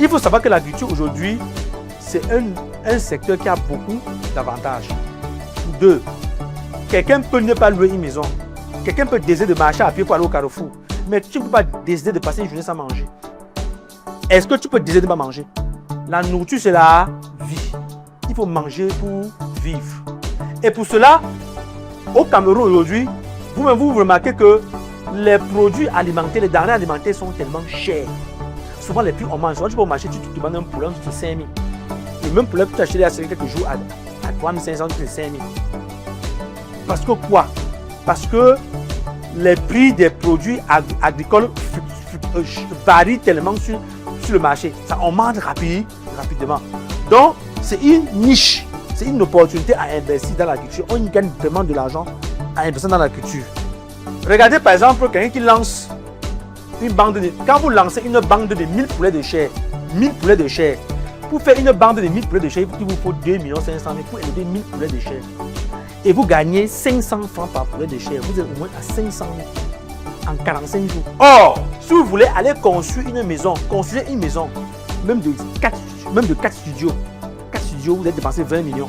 Il faut savoir que l'agriculture aujourd'hui, c'est un secteur qui a beaucoup d'avantages. 2. Quelqu'un peut ne pas louer une maison. Quelqu'un peut décider de marcher à pied pour aller au carrefour. Mais tu ne peux pas décider de passer une journée sans manger. Est-ce que tu peux décider de ne pas manger? La nourriture, c'est la vie. Il faut manger pour vivre. Et pour cela, au Cameroun aujourd'hui, vous-même vous remarquez que les produits alimentaires, les denrées alimentaires sont tellement chers. Souvent, les prix augmentent. Souvent, tu peux au marché, tu te demandes un poulet, tu te 5 000. Le même poulet que tu as acheté il y a quelques jours à 3 500, tu te 5 000. Parce que quoi? Parce que les prix des produits agricoles varient tellement sur le marché. Ça augmente rapidement. Donc, c'est une niche, c'est une opportunité à investir dans l'agriculture. On gagne vraiment de l'argent à investir dans l'agriculture. Regardez par exemple quelqu'un qui lance une bande de... Quand vous lancez une bande de 1000 poulets de chair, 1000 poulets de chair, pour faire une bande de 1000 poulets de chair, il vous faut 2 500 000 pour élever 1000 poulets de chair. Et vous gagnez 500 francs par poulet de chair. Vous êtes au moins à 500 000 en 45 jours. Or, si vous voulez aller construire une maison, même de 4 studios, vous allez dépenser 20 millions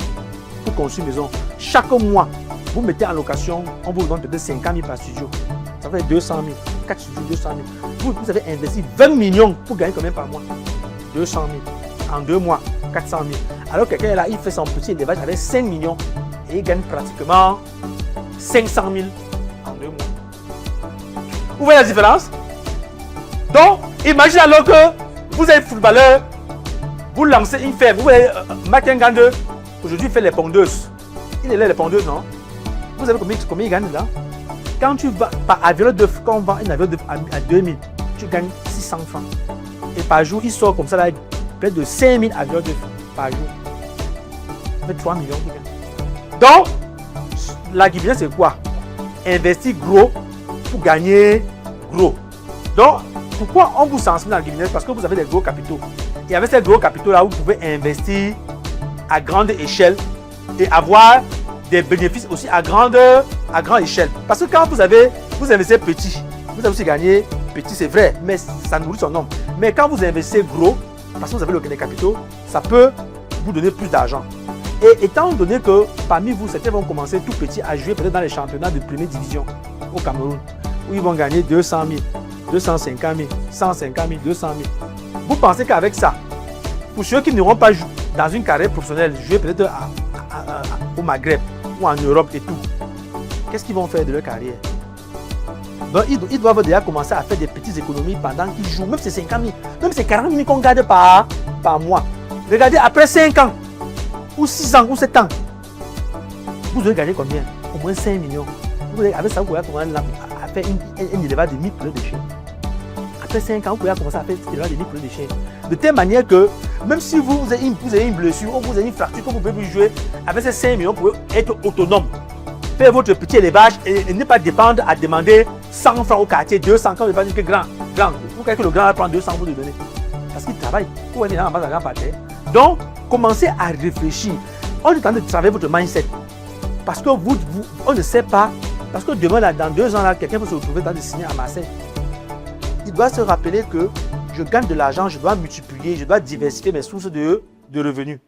pour construire une maison. Chaque mois, vous mettez en location, on vous demande peut-être 50 000 par studio. Ça fait 200 000. 4 studios, 200 000. Vous avez investi 20 millions pour gagner combien par mois? 200 000. En 2 mois, 400 000. Alors quelqu'un là, il fait son petit élevage avec 5 millions et il gagne pratiquement 500 000 en 2 mois. Vous voyez la différence? Donc, imaginez alors que vous êtes footballeur, vous lancez une ferme. Vous voyez, Makengande, aujourd'hui, il fait les pondeuses. Il est là, les pondeuses, non? Vous savez combien il gagne là? Quand tu vas par avion d'œuf, quand on vend un avion d'œuf à 2000, tu gagnes 600 francs. Et par jour, il sort comme ça, là, près de 5000 avions d'œuf par jour. Ça fait 3 millions. Donc, la Guinée, c'est quoi? Investir gros pour gagner gros. Donc, pourquoi on vous sensibilise dans la Guinée? Parce que vous avez des gros capitaux. Et avec ces gros capitaux-là, vous pouvez investir à grande échelle et avoir des bénéfices aussi à grande échelle. Parce que quand vous investissez petit, vous avez aussi gagné petit, c'est vrai, mais ça nourrit son homme. Mais quand vous investissez gros, parce que vous avez des capitaux, ça peut vous donner plus d'argent. Et étant donné que parmi vous, certains vont commencer tout petit à jouer peut-être dans les championnats de première division au Cameroun, où ils vont gagner 200 000, 250 000, 150 000, 200 000. Vous pensez qu'avec ça, pour ceux qui n'auront pas joué dans une carrière professionnelle, jouer peut-être au Maghreb ou en Europe et tout, qu'est-ce qu'ils vont faire de leur carrière? Donc, ils doivent déjà commencer à faire des petites économies pendant qu'ils jouent. Même si c'est 50 000, même si c'est 40 000 qu'on garde par mois. Regardez, après 5 ans, ou 6 ans, ou 7 ans, vous allez gagner combien? Au moins 5 millions. Avec ça, vous pouvez commencer à faire un élevage de 1000 poulets de chair. Après 5 ans, vous pouvez commencer à faire un élevage de 1000 poulets de chair. De telle manière que, même si vous avez une blessure ou vous avez une fracture, que vous pouvez plus jouer, avec ces 5 millions, vous pouvez être autonome. Faire votre petit élevage et ne pas dépendre à demander 100 francs au quartier, 200 quand vous dépendez que grand. Vous croyez que le grand va prendre 200 vous le donner? Parce qu'il travaille. Vous voyez, en bas d'argent par terre. Donc, commencez à réfléchir. On est en train de travailler votre mindset. Parce que on ne sait pas. Parce que demain, là, dans 2 ans, là, quelqu'un peut se retrouver dans de signer à Marseille. Il doit se rappeler que je gagne de l'argent, je dois multiplier, je dois diversifier mes sources de revenus.